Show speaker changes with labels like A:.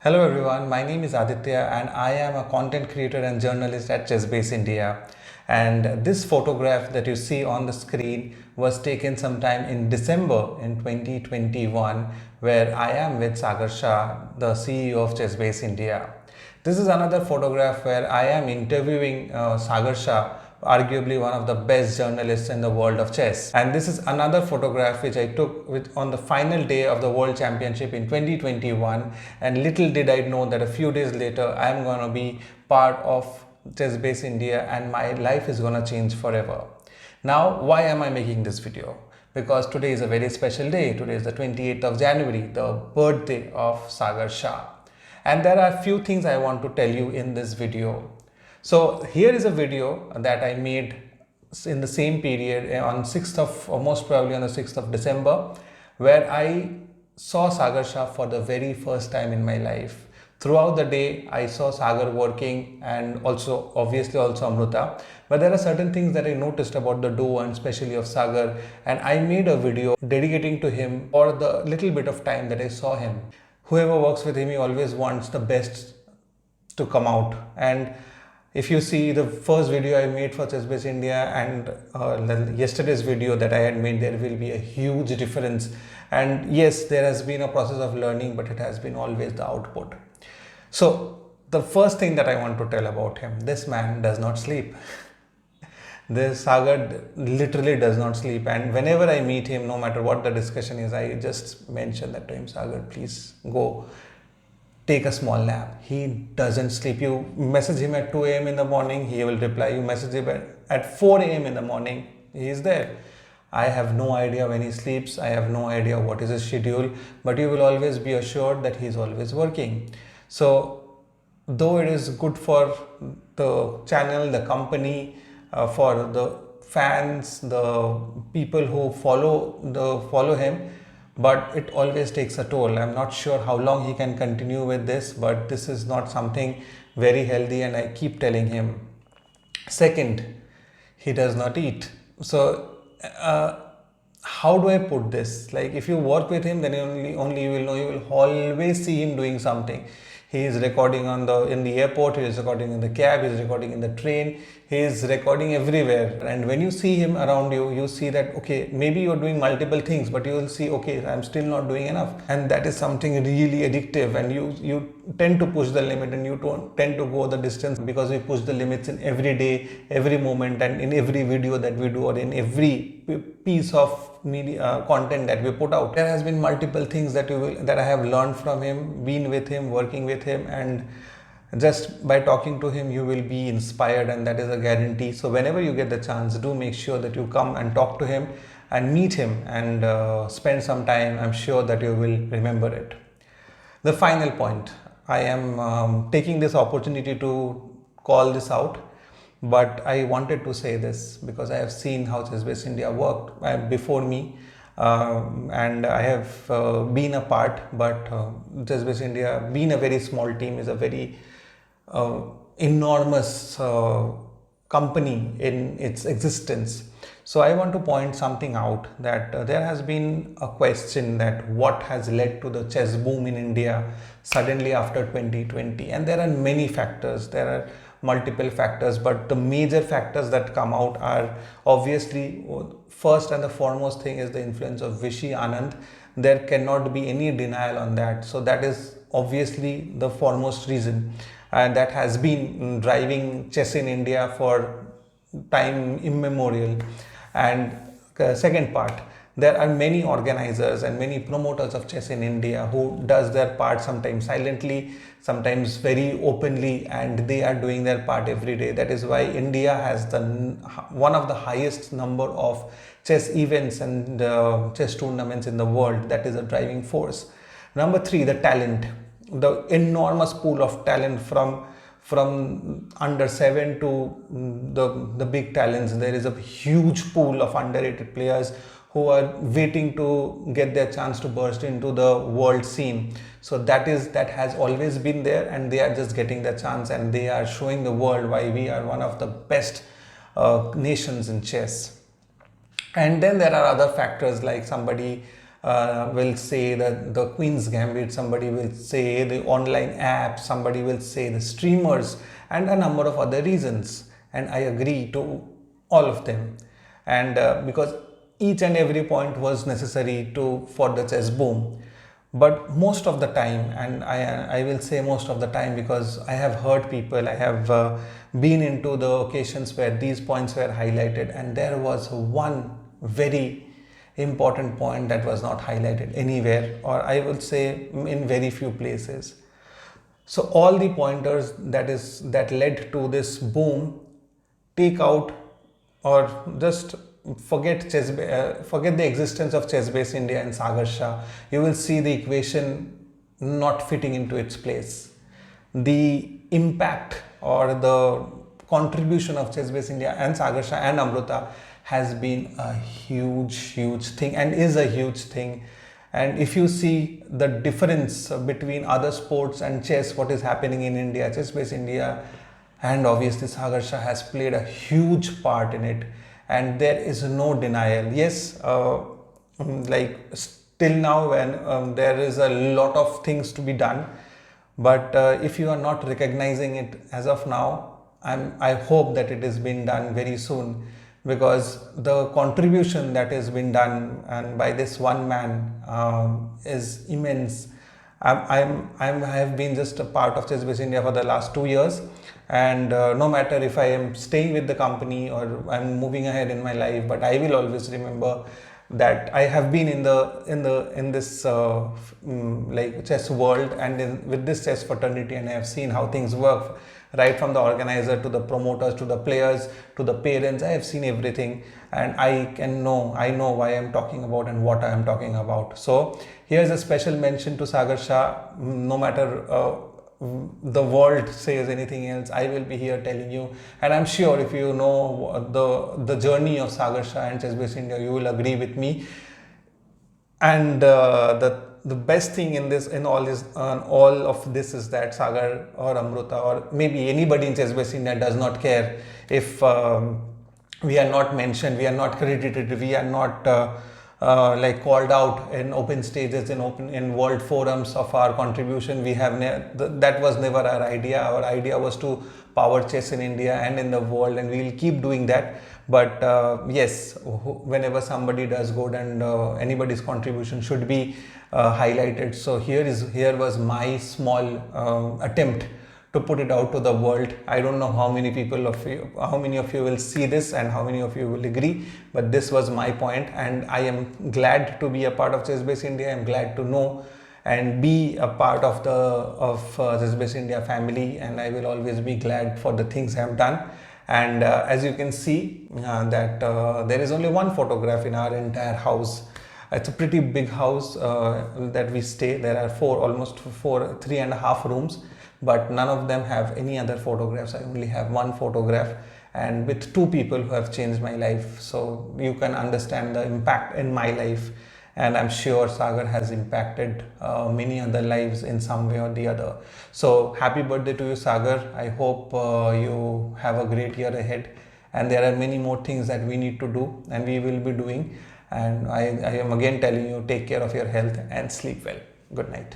A: Hello everyone, my name is Aditya and I am a content creator and journalist at ChessBase India. And this photograph that you see on the screen was taken sometime in December in 2021, where I am with Sagar Shah, the CEO of ChessBase India. This is another photograph where I am interviewing Sagar Shah, arguably one of the best journalists in the world of chess. And this is another photograph which I took on the final day of the World Championship in 2021. And little did I know that a few days later I am going to be part of ChessBase India and my life is going to change forever. Now, why am I making this video? Because today is a very special day. Today is the 28th of January, the birthday of Sagar Shah. And there are a few things I want to tell you in this video. So here is a video that I made in the same period on 6th of, or most probably on the 6th of December, where I saw Sagar Shah for the very first time in my life. Throughout the day, I saw Sagar working and also, obviously also Amruta. But there are certain things that I noticed about the duo and especially of Sagar. And I made a video dedicating to him for the little bit of time that I saw him. Whoever works with him, he always wants the best to come out. And if you see the first video I made for ChessBase India and yesterday's video that I had made, there will be a huge difference. And yes, there has been a process of learning, but it has been always the output. So the first thing that I want to tell about him, this man does not sleep. This Sagar literally does not sleep, and whenever I meet him, no matter what the discussion is, I just mention that to him, Sagar, please go take a small nap. He doesn't sleep. You message him at 2 a.m. in the morning, he will reply. You message him at 4 a.m. in the morning, he is there. I have no idea when he sleeps. I have no idea what is his schedule, but you will always be assured that he is always working. So though it is good for the channel, the company, for the fans, the people who follow him, but it always takes a toll. I'm not sure how long he can continue with this, but this is not something very healthy, and I keep telling him. Second, he does not eat. So how do I put this? Like, if you work with him, then only you will know. You will always see him doing something. He is recording in the airport, he is recording in the cab, he is recording in the train, he is recording everywhere. And when you see him around you, you see that, okay, maybe you're doing multiple things, but you will see, okay, I'm still not doing enough. And that is something really addictive, and you tend to push the limit, and you don't tend to go the distance, because we push the limits in every day, every moment, and in every video that we do, or in every piece of media content that we put out. There has been multiple things that I have learned from him, been with him, working with him, and just by talking to him you will be inspired, and that is a guarantee. So whenever you get the chance, do make sure that you come and talk to him and meet him and spend some time. I'm sure that you will remember it. The final point, I am taking this opportunity to call this out, but I wanted to say this because I have seen how ChessBase India worked before me, and I have been a part, but ChessBase India, being a very small team, is a very enormous company in its existence. So I want to point something out, that there has been a question that what has led to the chess boom in India suddenly after 2020, and there are many factors. There are multiple factors, but the major factors that come out are obviously, first and the foremost thing is the influence of Vishy Anand. There cannot be any denial on that. So that is obviously the foremost reason, and that has been driving chess in India for time immemorial. And second part, there are many organizers and many promoters of chess in India who does their part, sometimes silently, sometimes very openly, and they are doing their part every day. That is why India has one of the highest number of chess events and chess tournaments in the world. That is a driving force. Number three, the talent, the enormous pool of talent from under 7 to the big talents. There is a huge pool of underrated players who are waiting to get their chance to burst into the world scene. So that has always been there, and they are just getting their chance, and they are showing the world why we are one of the best nations in chess. And then there are other factors, like somebody will say the Queen's Gambit, somebody will say the online app, somebody will say the streamers, and a number of other reasons. And I agree to all of them. And because each and every point was necessary for the chess boom. But most of the time, and I will say most of the time, because I have heard people, I have been into the occasions where these points were highlighted, and there was one very important point that was not highlighted anywhere, or I would say in very few places. So all the pointers that led to this boom, take out or just forget the existence of ChessBase India and Sagar Shah. You will see the equation not fitting into its place. The impact or the contribution of ChessBase India and Sagar Shah and Amruta has been a huge thing, and is a huge thing. And if you see the difference between other sports and chess, what is happening in India, ChessBase India and obviously Sagar Shah has played a huge part in it, and there is no denial. Yes, like still now, when there is a lot of things to be done, but if you are not recognizing it as of now, I hope that it is being done very soon, because the contribution that has been done and by this one man is immense. I have been just a part of ChessBase India for the last 2 years, and no matter if I am staying with the company or I'm moving ahead in my life, but I will always remember that I have been in this like chess world, and with this chess fraternity, and I have seen how things work, right from the organizer to the promoters to the players to the parents. I have seen everything, and I know why I'm talking about and what I am talking about. So here's a special mention to Sagar Shah. No matter the world says anything else, I will be here telling you, and I'm sure if you know the journey of Sagar Shah and ChessBase India, you will agree with me. And the best thing in all of this is that Sagar or Amruta or maybe anybody in ChessBase India does not care if we are not mentioned, we are not credited, we are not like called out in open stages, in world forums of our contribution. That was never our idea. Our idea was to power chess in India and in the world, and we will keep doing that. But yes, whenever somebody does good, and anybody's contribution should be highlighted. So here was my small attempt to put it out to the world. I don't know how many of you will see this and how many of you will agree, but this was my point, and I am glad to be a part of ChessBase India. I am glad to know and be a part of ChessBase India family, and I will always be glad for the things I have done. And as you can see that there is only one photograph in our entire house. It's a pretty big house that we stay. There are almost four, 3.5 rooms, but none of them have any other photographs. I only have one photograph, and with two people who have changed my life. So you can understand the impact in my life, and I'm sure Sagar has impacted many other lives in some way or the other. So happy birthday to you, Sagar. I hope you have a great year ahead, and there are many more things that we need to do and we will be doing. And I am again telling you, take care of your health and sleep well. Good night.